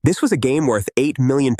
This was a game worth £8 million,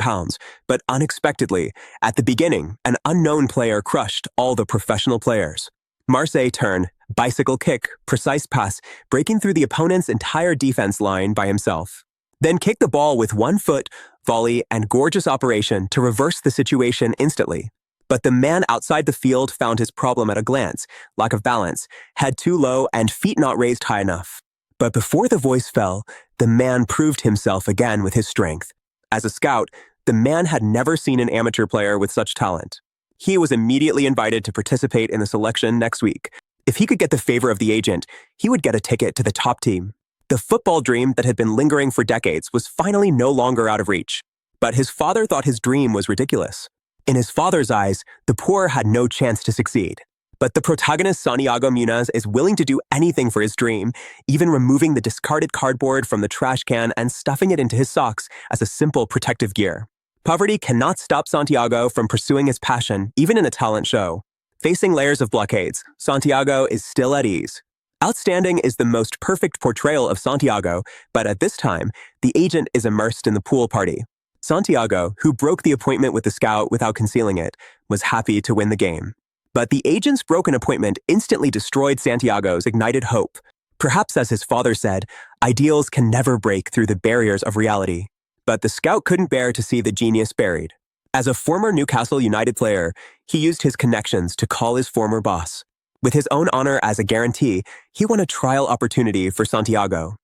but unexpectedly, at the beginning, an unknown player crushed all the professional players. Marseille turn, bicycle kick, precise pass, breaking through the opponent's entire defense line by himself. Then kick the ball with 1 foot, volley, and gorgeous operation to reverse the situation instantly. But the man outside the field found his problem at a glance: lack of balance, head too low, and feet not raised high enough. But before the voice fell, the man proved himself again with his strength. As a scout, the man had never seen an amateur player with such talent. He was immediately invited to participate in the selection next week. If he could get the favor of the agent, he would get a ticket to the top team. The football dream that had been lingering for decades was finally no longer out of reach. But his father thought his dream was ridiculous. In his father's eyes, the poor had no chance to succeed. But the protagonist Santiago Muñez is willing to do anything for his dream, even removing the discarded cardboard from the trash can and stuffing it into his socks as a simple protective gear. Poverty cannot stop Santiago from pursuing his passion, even in a talent show. Facing layers of blockades, Santiago is still at ease. Outstanding is the most perfect portrayal of Santiago, but at this time, the agent is immersed in the pool party. Santiago, who broke the appointment with the scout without concealing it, was happy to win the game. But the agent's broken appointment instantly destroyed Santiago's ignited hope. Perhaps as his father said, ideals can never break through the barriers of reality. But the scout couldn't bear to see the genius buried. As a former Newcastle United player, he used his connections to call his former boss. With his own honor as a guarantee, he won a trial opportunity for Santiago.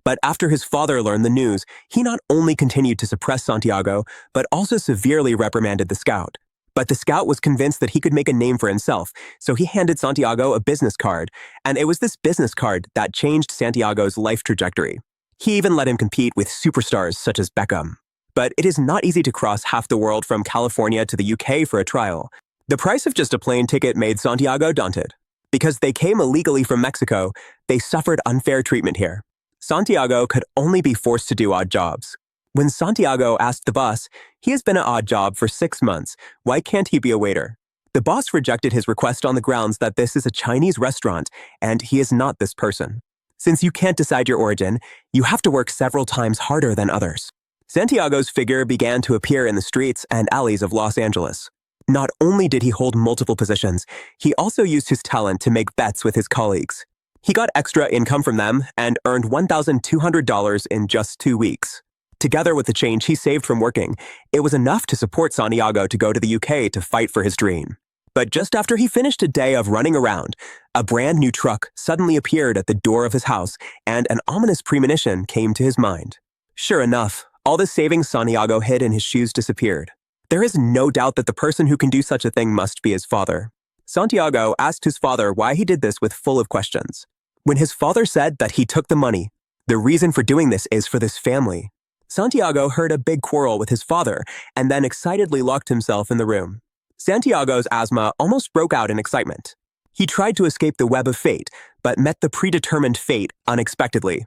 But after his father learned the news, he not only continued to suppress Santiago, but also severely reprimanded the scout. But the scout was convinced that he could make a name for himself, so he handed Santiago a business card, and it was this business card that changed Santiago's life trajectory. He even let him compete with superstars such as Beckham. But it is not easy to cross half the world from California to the UK for a trial. The price of just a plane ticket made Santiago daunted. Because they came illegally from Mexico, they suffered unfair treatment here. Santiago could only be forced to do odd jobs. When Santiago asked the boss, he has been an odd job for 6 months, why can't he be a waiter? The boss rejected his request on the grounds that this is a Chinese restaurant and he is not this person. Since you can't decide your origin, you have to work several times harder than others. Santiago's figure began to appear in the streets and alleys of Los Angeles. Not only did he hold multiple positions, he also used his talent to make bets with his colleagues. He got extra income from them and earned $1,200 in just 2 weeks. Together with the change he saved from working, it was enough to support Santiago to go to the UK to fight for his dream. But just after he finished a day of running around, a brand new truck suddenly appeared at the door of his house, and an ominous premonition came to his mind. Sure enough, all the savings Santiago hid in his shoes disappeared. There is no doubt that the person who can do such a thing must be his father. Santiago asked his father why he did this with full of questions. When his father said that he took the money, the reason for doing this is for this family. Santiago heard a big quarrel with his father and then excitedly locked himself in the room. Santiago's asthma almost broke out in excitement. He tried to escape the web of fate, but met the predetermined fate unexpectedly.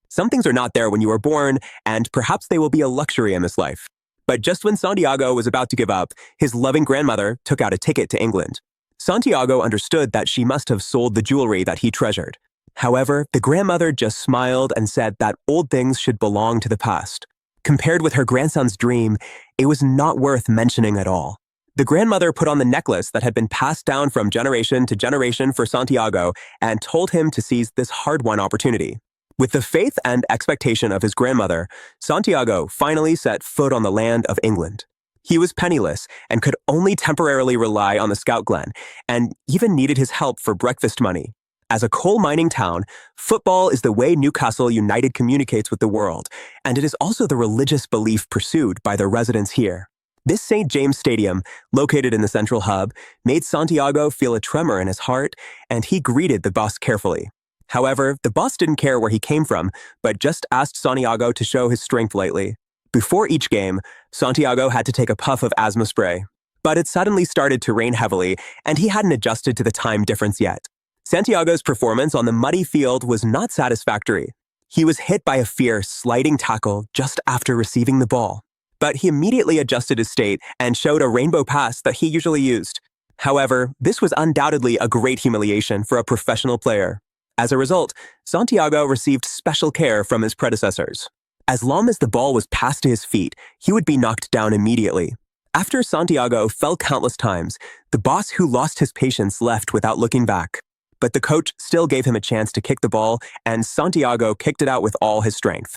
Some things are not there when you are born, and perhaps they will be a luxury in this life. But just when Santiago was about to give up, his loving grandmother took out a ticket to England. Santiago understood that she must have sold the jewelry that he treasured. However, the grandmother just smiled and said that old things should belong to the past. Compared with her grandson's dream, it was not worth mentioning at all. The grandmother put on the necklace that had been passed down from generation to generation for Santiago and told him to seize this hard-won opportunity. With the faith and expectation of his grandmother, Santiago finally set foot on the land of England. He was penniless and could only temporarily rely on the Scout Glen, and even needed his help for breakfast money. As a coal mining town, football is the way Newcastle United communicates with the world, and it is also the religious belief pursued by the residents here. This St. James Stadium, located in the central hub, made Santiago feel a tremor in his heart, and he greeted the boss carefully. However, the boss didn't care where he came from, but just asked Santiago to show his strength lightly. Before each game, Santiago had to take a puff of asthma spray. But it suddenly started to rain heavily, and he hadn't adjusted to the time difference yet. Santiago's performance on the muddy field was not satisfactory. He was hit by a fierce, sliding tackle just after receiving the ball. But he immediately adjusted his state and showed a rainbow pass that he usually used. However, this was undoubtedly a great humiliation for a professional player. As a result, Santiago received special care from his predecessors. As long as the ball was passed to his feet, he would be knocked down immediately. After Santiago fell countless times, the boss who lost his patience left without looking back. But the coach still gave him a chance to kick the ball, and Santiago kicked it out with all his strength.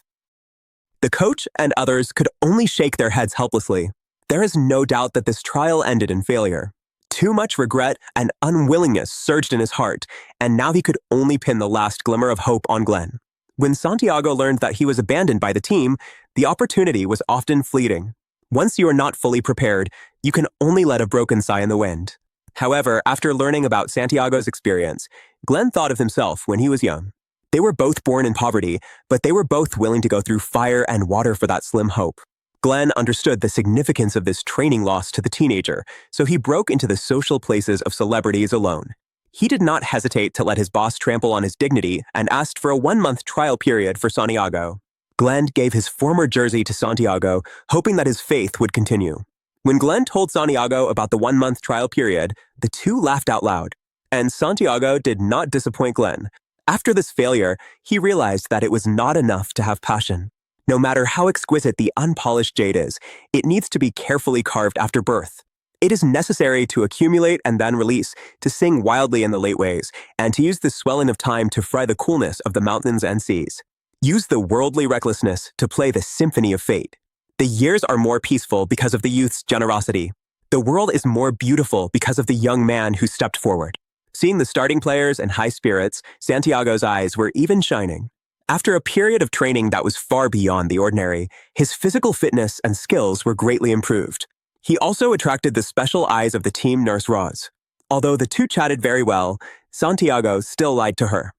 The coach and others could only shake their heads helplessly. There is no doubt that this trial ended in failure. Too much regret and unwillingness surged in his heart, and now he could only pin the last glimmer of hope on Glenn. When Santiago learned that he was abandoned by the team, the opportunity was often fleeting. Once you are not fully prepared, you can only let a broken sigh in the wind. However, after learning about Santiago's experience, Glenn thought of himself when he was young. They were both born in poverty, but they were both willing to go through fire and water for that slim hope. Glenn understood the significance of this training loss to the teenager, so he broke into the social places of celebrities alone. He did not hesitate to let his boss trample on his dignity and asked for a 1-month trial period for Santiago. Glenn gave his former jersey to Santiago, hoping that his faith would continue. When Glenn told Santiago about the 1-month trial period, the two laughed out loud. And Santiago did not disappoint Glenn. After this failure, he realized that it was not enough to have passion. No matter how exquisite the unpolished jade is, it needs to be carefully carved after birth. It is necessary to accumulate and then release, to sing wildly in the late waves, and to use the swelling of time to fry the coolness of the mountains and seas. Use the worldly recklessness to play the symphony of fate. The years are more peaceful because of the youth's generosity. The world is more beautiful because of the young man who stepped forward. Seeing the starting players in high spirits, Santiago's eyes were even shining. After a period of training that was far beyond the ordinary, his physical fitness and skills were greatly improved. He also attracted the special eyes of the team nurse Roz. Although the two chatted very well, Santiago still lied to her.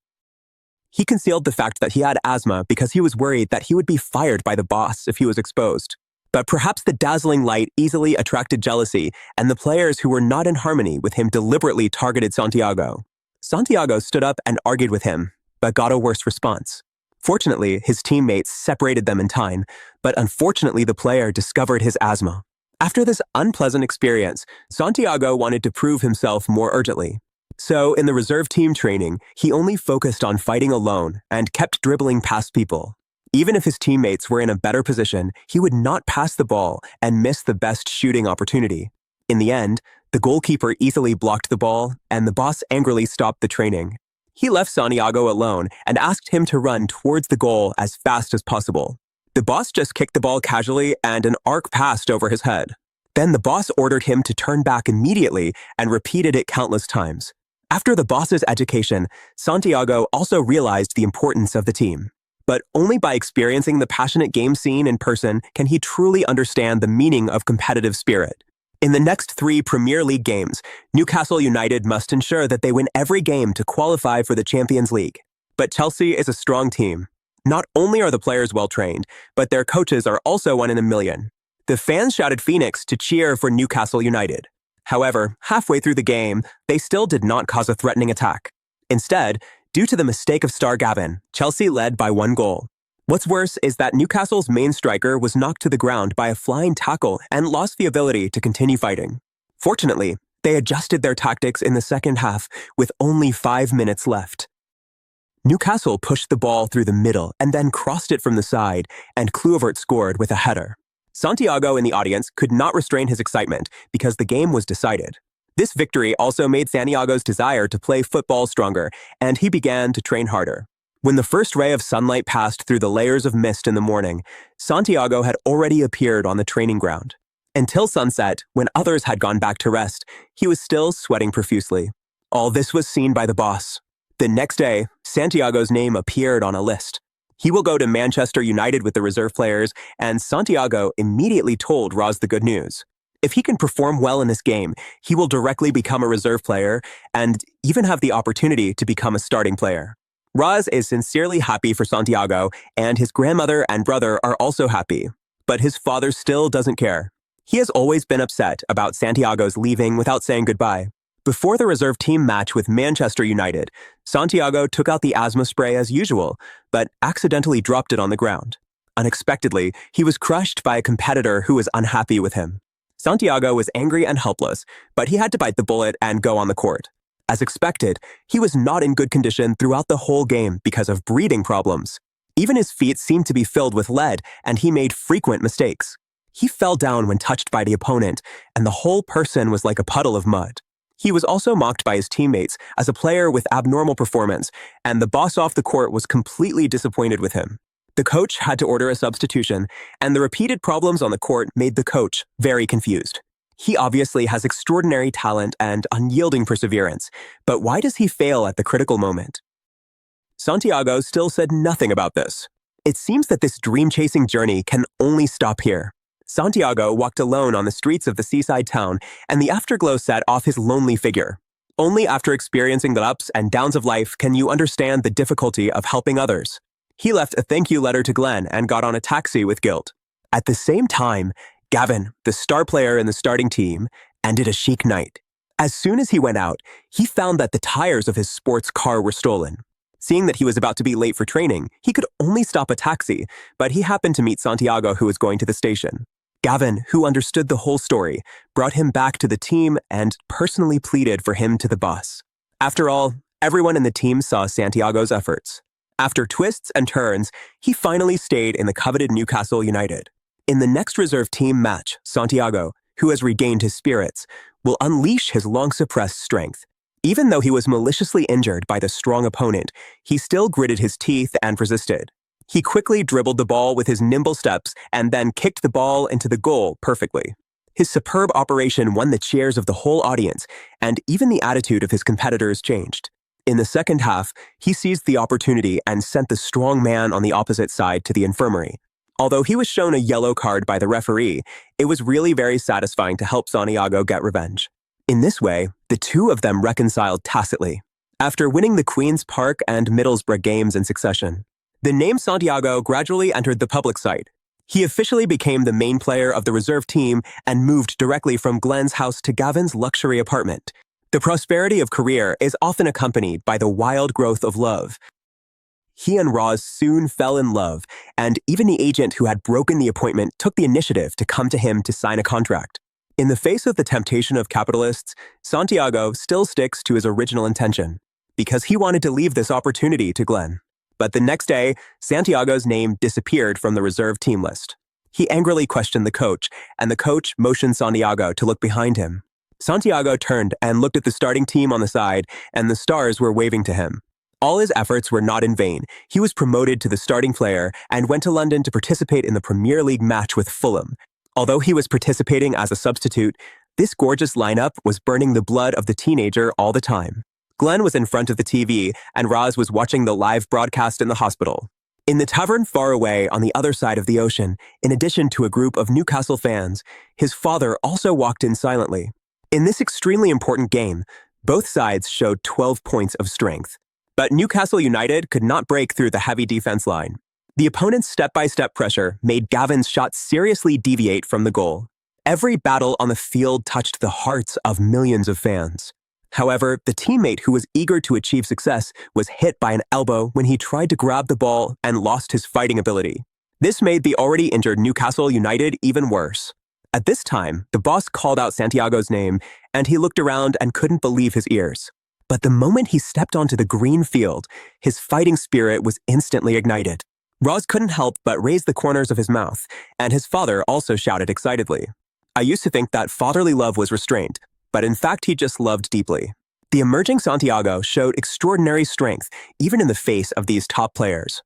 He concealed the fact that he had asthma because he was worried that he would be fired by the boss if he was exposed. But perhaps the dazzling light easily attracted jealousy, and the players who were not in harmony with him deliberately targeted Santiago. Santiago stood up and argued with him, but got a worse response. Fortunately, his teammates separated them in time, but unfortunately the player discovered his asthma. After this unpleasant experience, Santiago wanted to prove himself more urgently. So, in the reserve team training, he only focused on fighting alone and kept dribbling past people. Even if his teammates were in a better position, he would not pass the ball and miss the best shooting opportunity. In the end, the goalkeeper easily blocked the ball, and the boss angrily stopped the training. He left Santiago alone and asked him to run towards the goal as fast as possible. The boss just kicked the ball casually and an arc passed over his head. Then the boss ordered him to turn back immediately and repeated it countless times. After the boss's education, Santiago also realized the importance of the team. But only by experiencing the passionate game scene in person can he truly understand the meaning of competitive spirit. In the next 3 Premier League games, Newcastle United must ensure that they win every game to qualify for the Champions League. But Chelsea is a strong team. Not only are the players well-trained, but their coaches are also one in a million. The fans shouted Phoenix to cheer for Newcastle United. However, halfway through the game, they still did not cause a threatening attack. Instead, due to the mistake of star Gavin, Chelsea led by 1 goal. What's worse is that Newcastle's main striker was knocked to the ground by a flying tackle and lost the ability to continue fighting. Fortunately, they adjusted their tactics in the second half with only 5 minutes left. Newcastle pushed the ball through the middle and then crossed it from the side, and Kluivert scored with a header. Santiago in the audience could not restrain his excitement because the game was decided. This victory also made Santiago's desire to play football stronger, and he began to train harder. When the first ray of sunlight passed through the layers of mist in the morning, Santiago had already appeared on the training ground. Until sunset, when others had gone back to rest, he was still sweating profusely. All this was seen by the boss. The next day, Santiago's name appeared on a list. He will go to Manchester United with the reserve players, and Santiago immediately told Roz the good news. If he can perform well in this game, he will directly become a reserve player and even have the opportunity to become a starting player. Roz is sincerely happy for Santiago, and his grandmother and brother are also happy. But his father still doesn't care. He has always been upset about Santiago's leaving without saying goodbye. Before the reserve team match with Manchester United, Santiago took out the asthma spray as usual, but accidentally dropped it on the ground. Unexpectedly, he was crushed by a competitor who was unhappy with him. Santiago was angry and helpless, but he had to bite the bullet and go on the court. As expected, he was not in good condition throughout the whole game because of breathing problems. Even his feet seemed to be filled with lead, and he made frequent mistakes. He fell down when touched by the opponent, and the whole person was like a puddle of mud. He was also mocked by his teammates as a player with abnormal performance, and the boss off the court was completely disappointed with him. The coach had to order a substitution, and the repeated problems on the court made the coach very confused. He obviously has extraordinary talent and unyielding perseverance, but why does he fail at the critical moment? Santiago still said nothing about this. It seems that this dream-chasing journey can only stop here. Santiago walked alone on the streets of the seaside town, and the afterglow set off his lonely figure. Only after experiencing the ups and downs of life can you understand the difficulty of helping others. He left a thank you letter to Glenn and got on a taxi with guilt. At the same time, Gavin, the star player in the starting team, ended a chic night. As soon as he went out, he found that the tires of his sports car were stolen. Seeing that he was about to be late for training, he could only stop a taxi, but he happened to meet Santiago, who was going to the station. Gavin, who understood the whole story, brought him back to the team and personally pleaded for him to the boss. After all, everyone in the team saw Santiago's efforts. After twists and turns, he finally stayed in the coveted Newcastle United. In the next reserve team match, Santiago, who has regained his spirits, will unleash his long-suppressed strength. Even though he was maliciously injured by the strong opponent, he still gritted his teeth and resisted. He quickly dribbled the ball with his nimble steps and then kicked the ball into the goal perfectly. His superb operation won the cheers of the whole audience, and even the attitude of his competitors changed. In the second half, he seized the opportunity and sent the strong man on the opposite side to the infirmary. Although he was shown a yellow card by the referee, it was really very satisfying to help Santiago get revenge. In this way, the two of them reconciled tacitly, after winning the Queen's Park and Middlesbrough games in succession. The name Santiago gradually entered the public sight. He officially became the main player of the reserve team and moved directly from Glenn's house to Gavin's luxury apartment. The prosperity of career is often accompanied by the wild growth of love. He and Roz soon fell in love, and even the agent who had broken the appointment took the initiative to come to him to sign a contract. In the face of the temptation of capitalists, Santiago still sticks to his original intention, because he wanted to leave this opportunity to Glenn. But the next day, Santiago's name disappeared from the reserve team list. He angrily questioned the coach, and the coach motioned Santiago to look behind him. Santiago turned and looked at the starting team on the side, and the stars were waving to him. All his efforts were not in vain. He was promoted to the starting player and went to London to participate in the Premier League match with Fulham. Although he was participating as a substitute, this gorgeous lineup was burning the blood of the teenager all the time. Glenn was in front of the TV, and Roz was watching the live broadcast in the hospital. In the tavern far away on the other side of the ocean, in addition to a group of Newcastle fans, his father also walked in silently. In this extremely important game, both sides showed 12 points of strength. But Newcastle United could not break through the heavy defense line. The opponent's step-by-step pressure made Gavin's shot seriously deviate from the goal. Every battle on the field touched the hearts of millions of fans. However, the teammate who was eager to achieve success was hit by an elbow when he tried to grab the ball and lost his fighting ability. This made the already injured Newcastle United even worse. At this time, the boss called out Santiago's name, and he looked around and couldn't believe his ears. But the moment he stepped onto the green field, his fighting spirit was instantly ignited. Roz couldn't help but raise the corners of his mouth, and his father also shouted excitedly. I used to think that fatherly love was restrained, but in fact he just loved deeply. The emerging Santiago showed extraordinary strength, even in the face of these top players.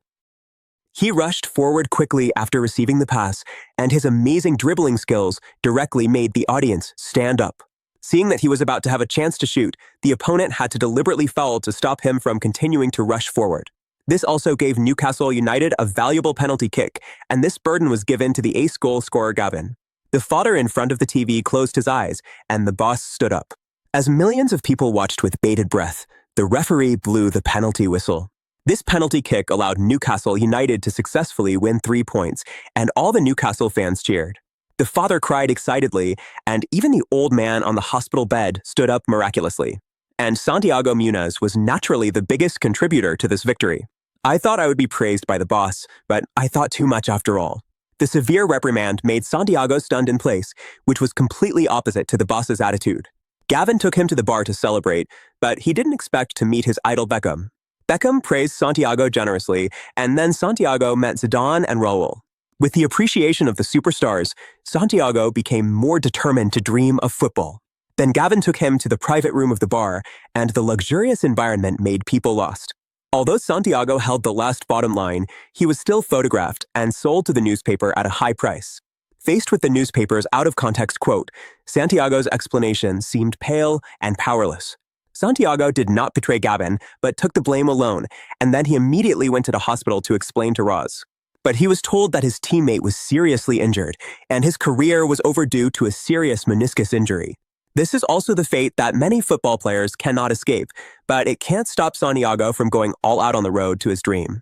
He rushed forward quickly after receiving the pass, and his amazing dribbling skills directly made the audience stand up. Seeing that he was about to have a chance to shoot, the opponent had to deliberately foul to stop him from continuing to rush forward. This also gave Newcastle United a valuable penalty kick, and this burden was given to the ace goal scorer Gavin. The father in front of the TV closed his eyes, and the boss stood up. As millions of people watched with bated breath, the referee blew the penalty whistle. This penalty kick allowed Newcastle United to successfully win 3 points, and all the Newcastle fans cheered. The father cried excitedly, and even the old man on the hospital bed stood up miraculously. And Santiago Muñez was naturally the biggest contributor to this victory. I thought I would be praised by the boss, but I thought too much after all. The severe reprimand made Santiago stunned in place, which was completely opposite to the boss's attitude. Gavin took him to the bar to celebrate, but he didn't expect to meet his idol Beckham. Beckham praised Santiago generously, and then Santiago met Zidane and Raul. With the appreciation of the superstars, Santiago became more determined to dream of football. Then Gavin took him to the private room of the bar, and the luxurious environment made people lost. Although Santiago held the last bottom line, he was still photographed and sold to the newspaper at a high price. Faced with the newspaper's out-of-context quote, Santiago's explanation seemed pale and powerless. Santiago did not betray Gavin, but took the blame alone, and then he immediately went to the hospital to explain to Roz. But he was told that his teammate was seriously injured, and his career was overdue to a serious meniscus injury. This is also the fate that many football players cannot escape, but it can't stop Santiago from going all out on the road to his dream.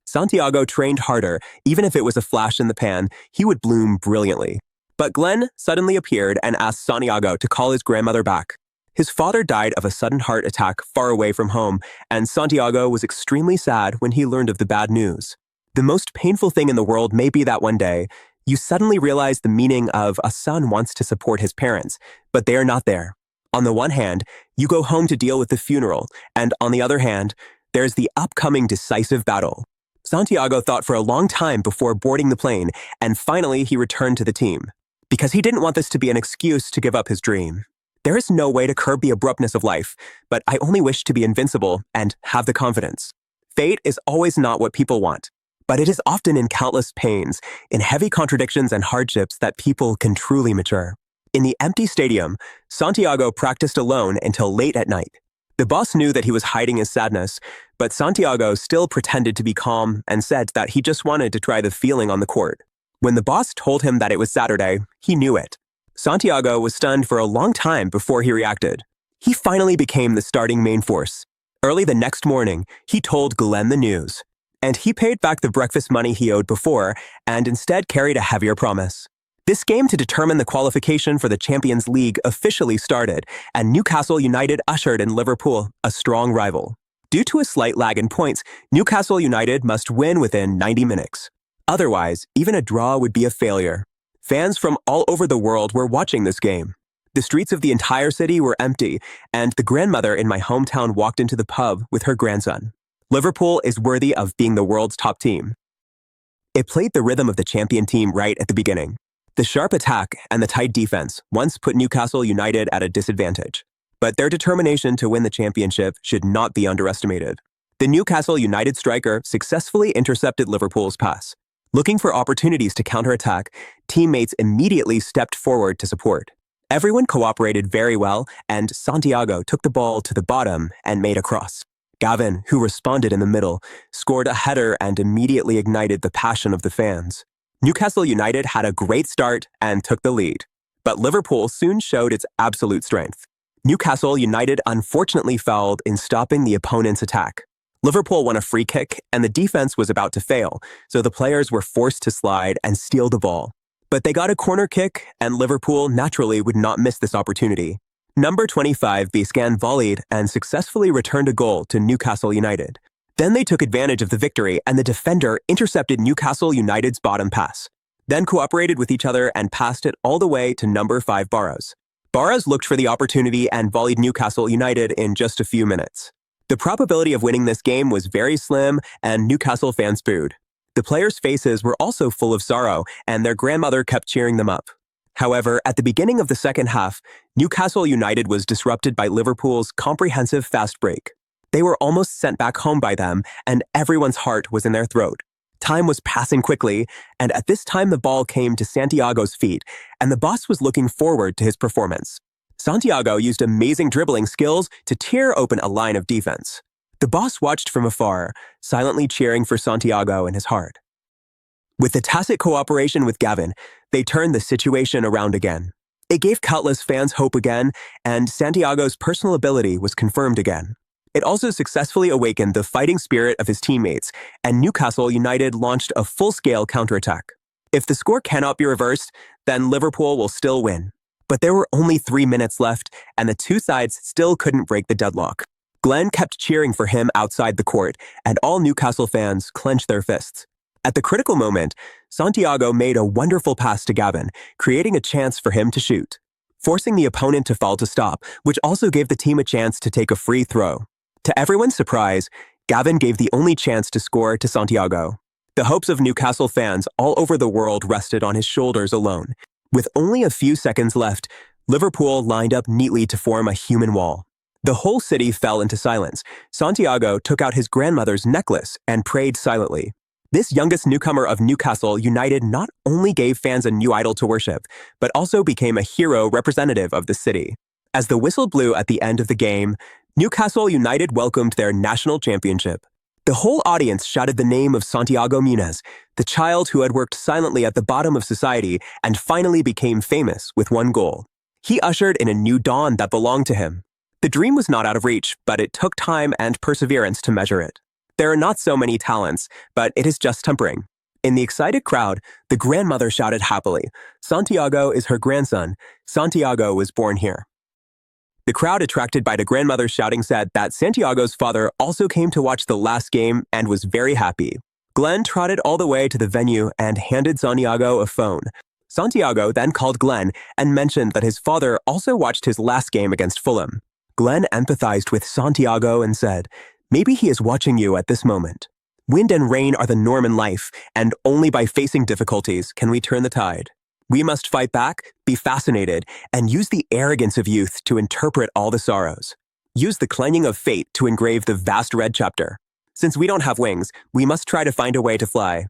Santiago trained harder. Even if it was a flash in the pan, he would bloom brilliantly. But Glenn suddenly appeared and asked Santiago to call his grandmother back. His father died of a sudden heart attack far away from home, and Santiago was extremely sad when he learned of the bad news. The most painful thing in the world may be that one day, you suddenly realize the meaning of a son wants to support his parents, but they are not there. On the one hand, you go home to deal with the funeral, and on the other hand, there's the upcoming decisive battle. Santiago thought for a long time before boarding the plane, and finally he returned to the team. Because he didn't want this to be an excuse to give up his dream. There is no way to curb the abruptness of life, but I only wish to be invincible and have the confidence. Fate is always not what people want, but it is often in countless pains, in heavy contradictions and hardships that people can truly mature. In the empty stadium, Santiago practiced alone until late at night. The boss knew that he was hiding his sadness, but Santiago still pretended to be calm and said that he just wanted to try the feeling on the court. When the boss told him that it was Saturday, he knew it. Santiago was stunned for a long time before he reacted. He finally became the starting main force. Early the next morning, he told Glenn the news. And he paid back the breakfast money he owed before and instead carried a heavier promise. This game to determine the qualification for the Champions League officially started, and Newcastle United ushered in Liverpool, a strong rival. Due to a slight lag in points, Newcastle United must win within 90 minutes. Otherwise, even a draw would be a failure. Fans from all over the world were watching this game. The streets of the entire city were empty, and the grandmother in my hometown walked into the pub with her grandson. Liverpool is worthy of being the world's top team. It played the rhythm of the champion team right at the beginning. The sharp attack and the tight defense once put Newcastle United at a disadvantage. But their determination to win the championship should not be underestimated. The Newcastle United striker successfully intercepted Liverpool's pass. Looking for opportunities to counterattack, teammates immediately stepped forward to support. Everyone cooperated very well, and Santiago took the ball to the bottom and made a cross. Gavin, who responded in the middle, scored a header and immediately ignited the passion of the fans. Newcastle United had a great start and took the lead, but Liverpool soon showed its absolute strength. Newcastle United unfortunately fouled in stopping the opponent's attack. Liverpool won a free kick, and the defense was about to fail, so the players were forced to slide and steal the ball. But they got a corner kick, and Liverpool naturally would not miss this opportunity. Number 25 Biscan volleyed and successfully returned a goal to Newcastle United. Then they took advantage of the victory, and the defender intercepted Newcastle United's bottom pass. Then cooperated with each other and passed it all the way to number 5 Barros. Barros looked for the opportunity and volleyed Newcastle United in just a few minutes. The probability of winning this game was very slim, and Newcastle fans booed. The players' faces were also full of sorrow, and their grandmother kept cheering them up. However, at the beginning of the second half, Newcastle United was disrupted by Liverpool's comprehensive fast break. They were almost sent back home by them, and everyone's heart was in their throat. Time was passing quickly, and at this time the ball came to Santiago's feet, and the boss was looking forward to his performance. Santiago used amazing dribbling skills to tear open a line of defense. The boss watched from afar, silently cheering for Santiago in his heart. With the tacit cooperation with Gavin, they turned the situation around again. It gave countless fans hope again, and Santiago's personal ability was confirmed again. It also successfully awakened the fighting spirit of his teammates, and Newcastle United launched a full-scale counterattack. If the score cannot be reversed, then Liverpool will still win. But there were only 3 minutes left, and the two sides still couldn't break the deadlock. Glenn kept cheering for him outside the court, and all Newcastle fans clenched their fists. At the critical moment, Santiago made a wonderful pass to Gavin, creating a chance for him to shoot, forcing the opponent to fall to stop, which also gave the team a chance to take a free throw. To everyone's surprise, Gavin gave the only chance to score to Santiago. The hopes of Newcastle fans all over the world rested on his shoulders alone. With only a few seconds left, Liverpool lined up neatly to form a human wall. The whole city fell into silence. Santiago took out his grandmother's necklace and prayed silently. This youngest newcomer of Newcastle United not only gave fans a new idol to worship, but also became a hero representative of the city. As the whistle blew at the end of the game, Newcastle United welcomed their national championship. The whole audience shouted the name of Santiago Muñez, the child who had worked silently at the bottom of society and finally became famous with one goal. He ushered in a new dawn that belonged to him. The dream was not out of reach, but it took time and perseverance to measure it. There are not so many talents, but it is just tempering. In the excited crowd, the grandmother shouted happily, "Santiago is her grandson. Santiago was born here." The crowd, attracted by the grandmother's shouting, said that Santiago's father also came to watch the last game and was very happy. Glenn trotted all the way to the venue and handed Santiago a phone. Santiago then called Glenn and mentioned that his father also watched his last game against Fulham. Glenn empathized with Santiago and said, "Maybe he is watching you at this moment. Wind and rain are the norm in life, and only by facing difficulties can we turn the tide. We must fight back, be fascinated, and use the arrogance of youth to interpret all the sorrows. Use the clanging of fate to engrave the vast red chapter. Since we don't have wings, we must try to find a way to fly."